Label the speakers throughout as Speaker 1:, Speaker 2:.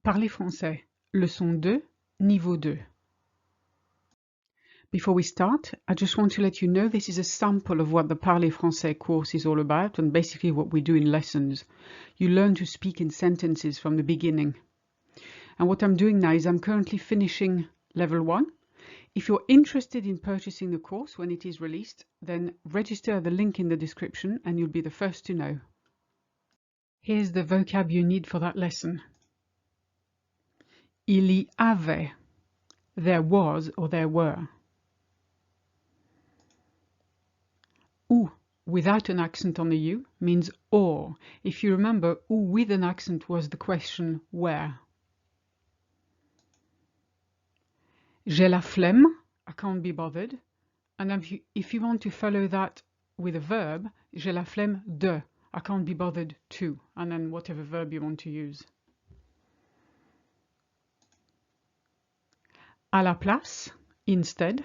Speaker 1: Parlez français, leçon 2, niveau 2. Before we start, I just want to let you know this is a sample of what the Parlez Français course is all about and basically what we do in lessons. You learn to speak in sentences from the beginning. And what I'm doing now is I'm currently finishing level 1. If you're interested in purchasing the course when it is released, then register at the link in the description and you'll be the first to know. Here's the vocab you need for that lesson. Il y avait, there was or there were. Ou, without an accent on the U, means or. If you remember, ou with an accent was the question where. J'ai la flemme, I can't be bothered. And if you want to follow that with a verb, j'ai la flemme de, I can't be bothered to, and then whatever verb you want to use. À la place, instead.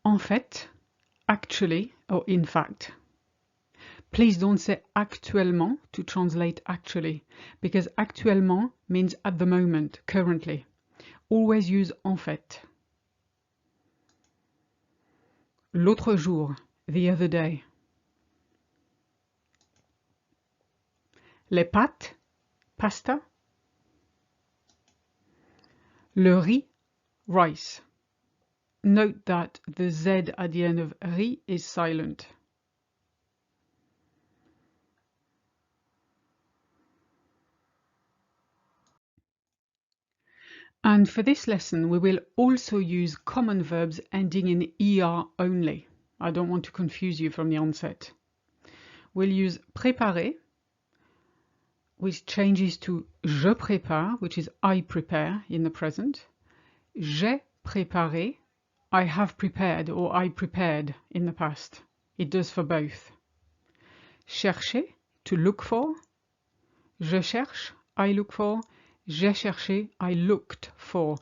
Speaker 1: En fait, actually, or in fact. Please don't say actuellement to translate actually, because actuellement means at the moment, currently. Always use en fait. L'autre jour, the other day. Les pâtes, pasta. Le riz, rice. Note that the Z at the end of riz is silent. And for this lesson, we will also use common verbs ending in ER only. I don't want to confuse you from the onset. We'll use préparer, which changes to je prépare, which is I prepare in the present. J'ai préparé, I have prepared or I prepared in the past. It does for both. Chercher, to look for. Je cherche, I look for. J'ai cherché, I looked for.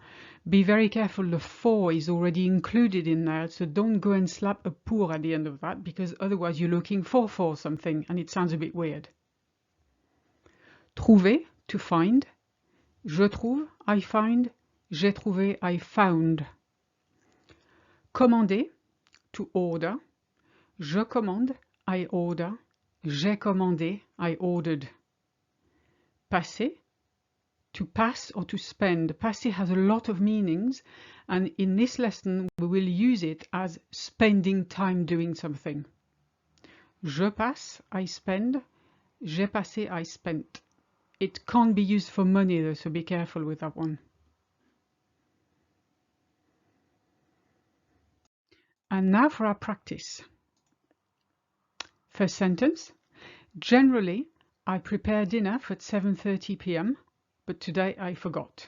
Speaker 1: Be very careful, the for is already included in there, so don't go and slap a pour at the end of that, because otherwise you're looking for something, and it sounds a bit weird. Trouver, to find. Je trouve, I find. J'ai trouvé, I found. Commander, to order. Je commande, I order. J'ai commandé, I ordered. Passer, to pass or to spend. Passer has a lot of meanings, and in this lesson we will use it as spending time doing something. Je passe, I spend. J'ai passé, I spent. It can't be used for money though, so be careful with that one. And now for our practice. First sentence. Generally, I prepare dinner for 7:30 p.m. but today I forgot.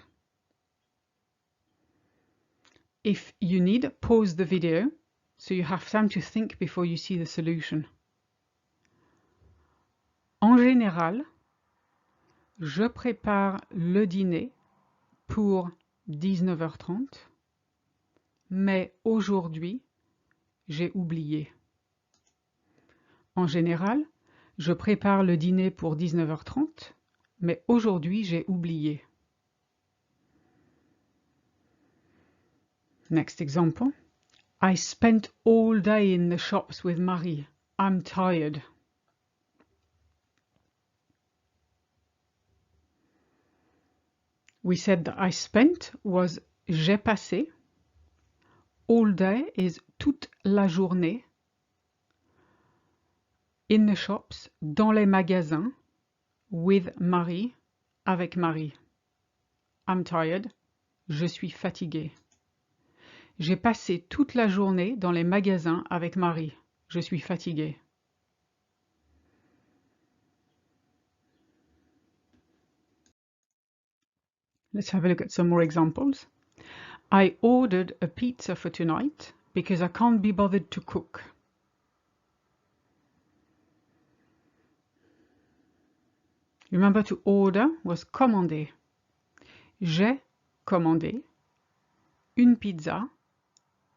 Speaker 1: If you need, pause the video so you have time to think before you see the solution. En général, je prépare le dîner pour 19h30, mais aujourd'hui, j'ai oublié. En général, je prépare le dîner pour 19h30, mais aujourd'hui, j'ai oublié. Next example. I spent all day in the shops with Marie. I'm tired. We said that I spent was j'ai passé. All day is toute la journée. In the shops, dans les magasins, with Marie, avec Marie. I'm tired. Je suis fatigué. J'ai passé toute la journée dans les magasins avec Marie. Je suis fatigué. Let's have a look at some more examples. I ordered a pizza for tonight because I can't be bothered to cook. Remember, to order was commander. J'ai commandé une pizza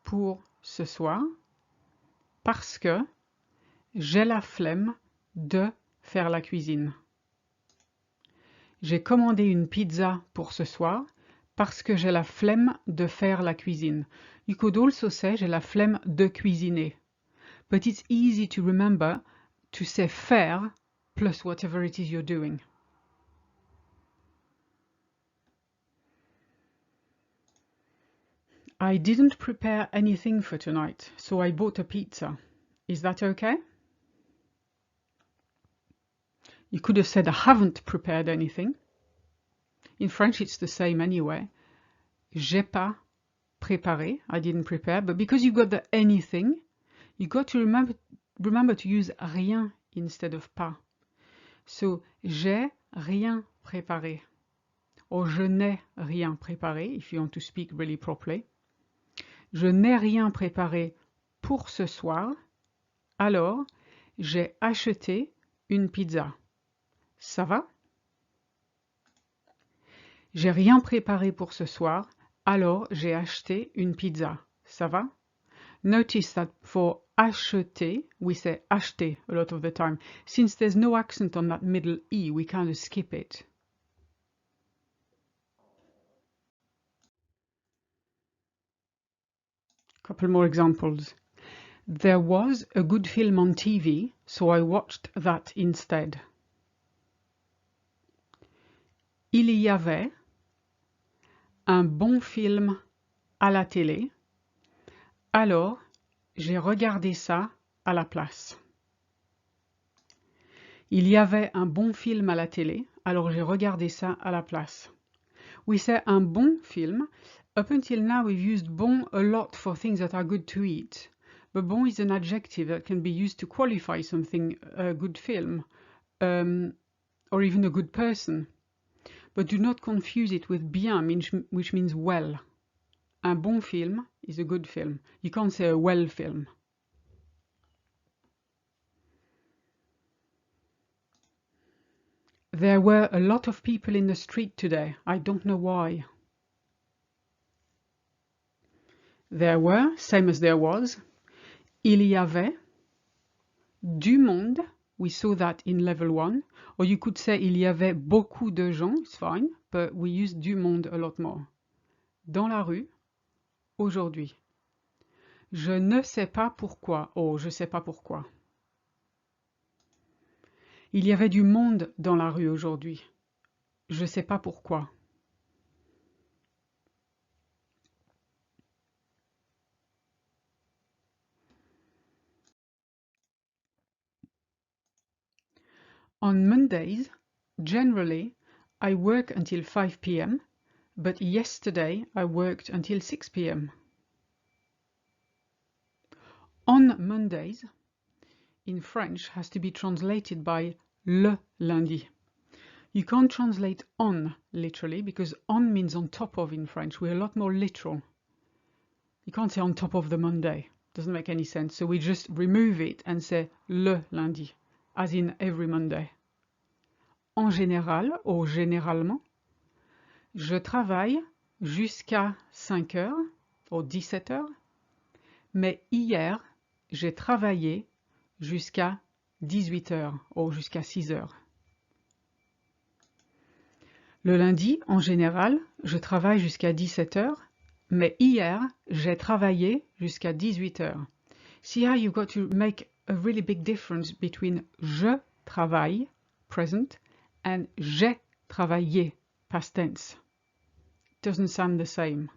Speaker 1: pour ce soir parce que j'ai la flemme de faire la cuisine. J'ai commandé une pizza pour ce soir parce que j'ai la flemme de faire la cuisine. You could also say j'ai la flemme de cuisiner. But it's easy to remember to say faire plus whatever it is you're doing. I didn't prepare anything for tonight, so I bought a pizza. Is that okay? You could have said I haven't prepared anything. In French, it's the same anyway. J'ai pas préparé. I didn't prepare. But because you got the anything, you got to remember to use rien instead of pas. So, j'ai rien préparé. Or, je n'ai rien préparé, if you want to speak really properly. Je n'ai rien préparé pour ce soir. Alors, j'ai acheté une pizza. Ça va? J'ai rien préparé pour ce soir, alors j'ai acheté une pizza. Ça va? Notice that for acheter, we say acheter a lot of the time. Since there's no accent on that middle E, we kind of skip it. Couple more examples. There was a good film on TV, so I watched that instead. Il y avait un bon film à la télé, alors j'ai regardé ça à la place. Il y avait un bon film à la télé, alors j'ai regardé ça à la place. We say un bon film. Up until now we've used bon a lot for things that are good to eat. But bon is an adjective that can be used to qualify something, a good film, or even a good person. But do not confuse it with bien, which means well. Un bon film is a good film. You can't say a well film. There were a lot of people in the street today. I don't know why. There were, same as there was. Il y avait. Du monde. We saw that in level 1. Or you could say il y avait beaucoup de gens. It's fine. But we use du monde a lot more. Dans la rue. Aujourd'hui. Je ne sais pas pourquoi. Oh, je sais pas pourquoi. Il y avait du monde dans la rue aujourd'hui. Je sais pas pourquoi. On Mondays, generally, I work until 5 p.m., but yesterday I worked until 6 p.m. On Mondays, in French, has to be translated by le lundi. You can't translate on literally because on means on top of in French. We're a lot more literal. You can't say on top of the Monday. Doesn't make any sense. So we just remove it and say le lundi, as in every Monday. En général, ou généralement, je travaille jusqu'à 5 heures, ou 17 heures, mais hier, j'ai travaillé jusqu'à 18 heures, ou jusqu'à 6 heures. Le lundi, en général, je travaille jusqu'à 17 heures, mais hier, j'ai travaillé jusqu'à 18 heures. See how you've got to make a really big difference between je travaille, present, and j'ai travaillé, past tense. Doesn't sound the same.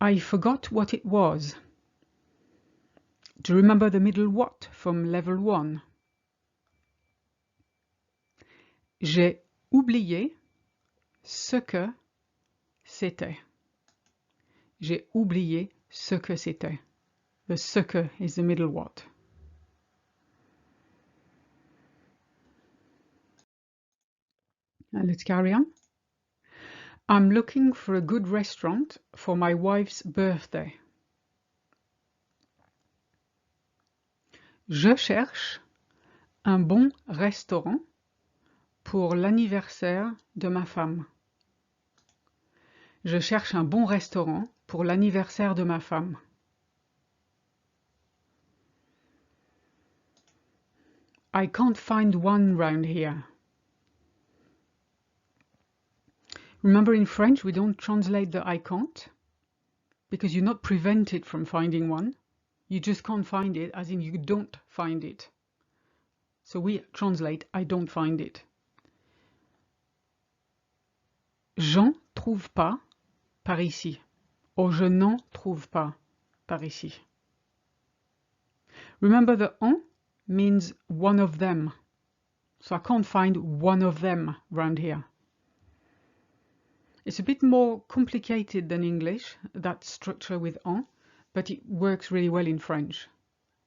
Speaker 1: I forgot what it was. Do you remember the middle what from level 1? J'ai oublié ce que c'était. J'ai oublié ce que c'était. The ce que is the middle what. Now let's carry on. I'm looking for a good restaurant for my wife's birthday. Je cherche un bon restaurant pour l'anniversaire de ma femme. Je cherche un bon restaurant pour l'anniversaire de ma femme. I can't find one round here. Remember, in French, we don't translate the I can't because you're not prevented from finding one. You just can't find it, as in you don't find it. So we translate I don't find it. J'en trouve pas par ici. Or je n'en trouve pas par ici. Remember, the en means one of them. So I can't find one of them round here. It's a bit more complicated than English, that structure with en, but it works really well in French.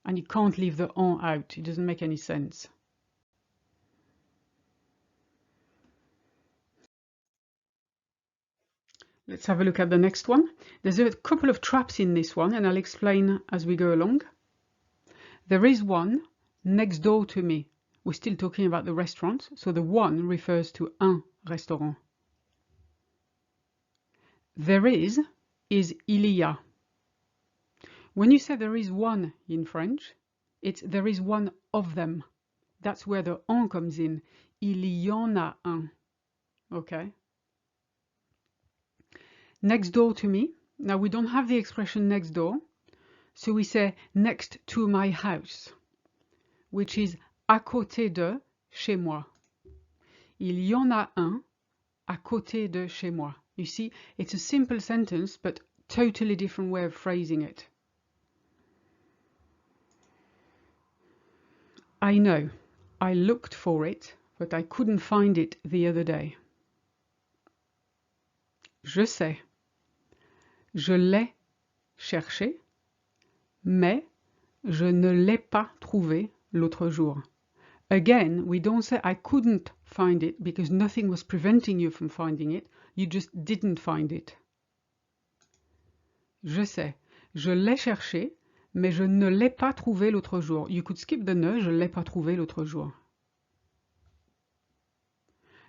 Speaker 1: And you can't leave the en out, it doesn't make any sense. Let's have a look at the next one. There's a couple of traps in this one, and I'll explain as we go along. There is one next door to me. We're still talking about the restaurant, so the one refers to un restaurant. There is il y a. When you say there is one in French, it's there is one of them. That's where the en comes in. Il y en a un. Okay? Next door to me. Now we don't have the expression next door, so we say next to my house, which is à côté de chez moi. Il y en a un à côté de chez moi. You see, it's a simple sentence, but totally different way of phrasing it. I know. I looked for it, but I couldn't find it the other day. Je sais. Je l'ai cherché, mais je ne l'ai pas trouvé l'autre jour. Again, we don't say I couldn't find it because nothing was preventing you from finding it. You just didn't find it. Je sais. Je l'ai cherché, mais je ne l'ai pas trouvé l'autre jour. You could skip the ne, je l'ai pas trouvé l'autre jour.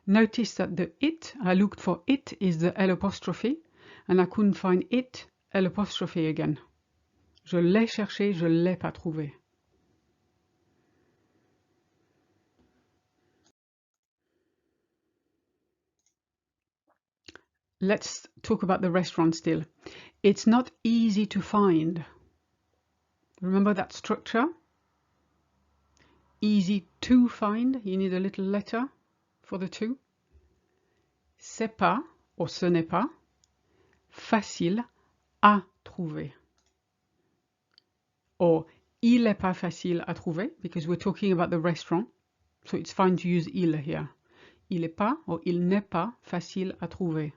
Speaker 1: Notice that the it, I looked for it, is the L apostrophe, and I couldn't find it, L apostrophe again. Je l'ai cherché, je l'ai pas trouvé. Let's talk about the restaurant still. It's not easy to find. Remember that structure? Easy to find, you need a little letter for the to. C'est pas, or ce n'est pas, facile à trouver. Or il est pas facile à trouver, because we're talking about the restaurant, so it's fine to use il here. Il est pas, or il n'est pas facile à trouver.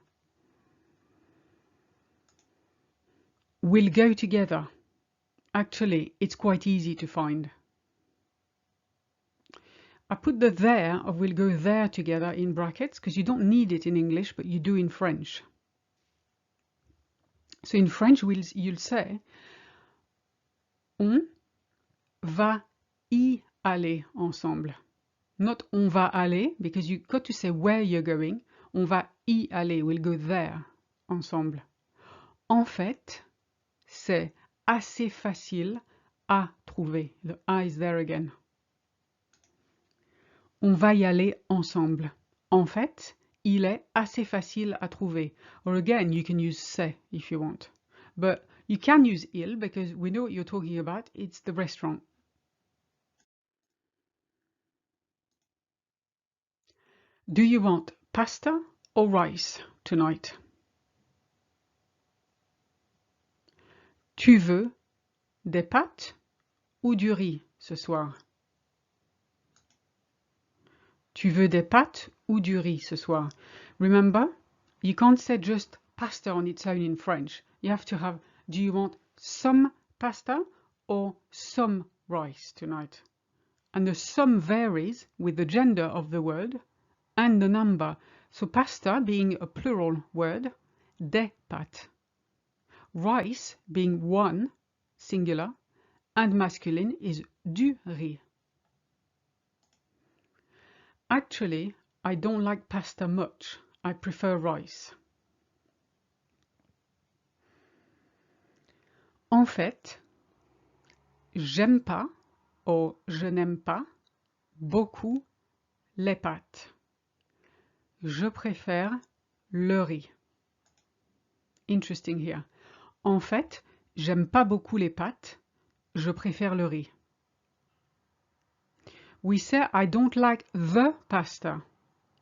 Speaker 1: We'll go together. Actually, it's quite easy to find. I put the there of we'll go there together in brackets because you don't need it in English, but you do in French. So in French, you'll say on va y aller ensemble. Not on va aller, because you've got to say where you're going. On va y aller, we'll go there ensemble. En fait, c'est assez facile à trouver. The I is there again. On va y aller ensemble. En fait, il est assez facile à trouver. Or again, you can use c'est if you want. But you can use il because we know what you're talking about. It's the restaurant. Do you want pasta or rice tonight? Tu veux des pâtes ou du riz ce soir? Tu veux des pâtes ou du riz ce soir? Remember, you can't say just pasta on its own in French. You have to have, do you want some pasta or some rice tonight? And the some varies with the gender of the word and the number. So pasta being a plural word, des pâtes. Rice being one, singular, and masculine is du riz. Actually, I don't like pasta much. I prefer rice. En fait, j'aime pas, or je n'aime pas, beaucoup les pâtes. Je préfère le riz. Interesting here. En fait, j'aime pas beaucoup les pâtes. Je préfère le riz. We say I don't like the pasta.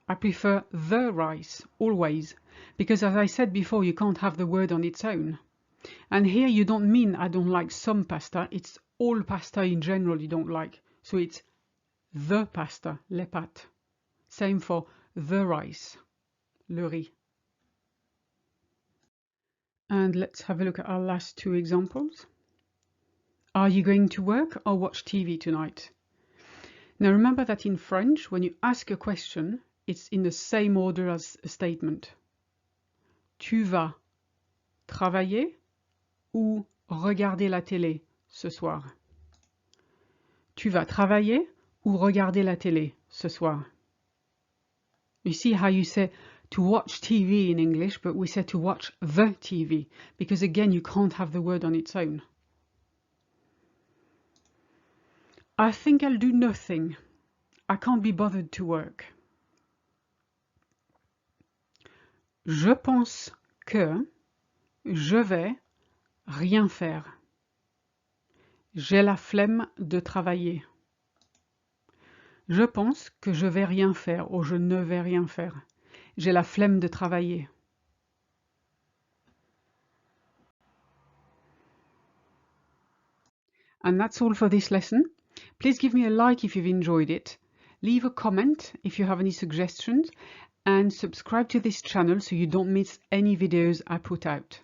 Speaker 1: I prefer the rice, always. Because as I said before, you can't have the word on its own. And here you don't mean I don't like some pasta. It's all pasta in general you don't like. So it's the pasta, les pâtes. Same for the rice, le riz. And let's have a look at our last two examples. Are you going to work or watch TV tonight? Now remember that in French, when you ask a question, it's in the same order as a statement. Tu vas travailler ou regarder la télé ce soir? Tu vas travailler ou regarder la télé ce soir? You see how you say to watch TV in English, but we say to watch the TV, because again, you can't have the word on its own. I think I'll do nothing. I can't be bothered to work. Je pense que je vais rien faire. J'ai la flemme de travailler. Je pense que je vais rien faire ou je ne vais rien faire. J'ai la flemme de travailler. And that's all for this lesson. Please give me a like if you've enjoyed it. Leave a comment if you have any suggestions and subscribe to this channel so you don't miss any videos I put out.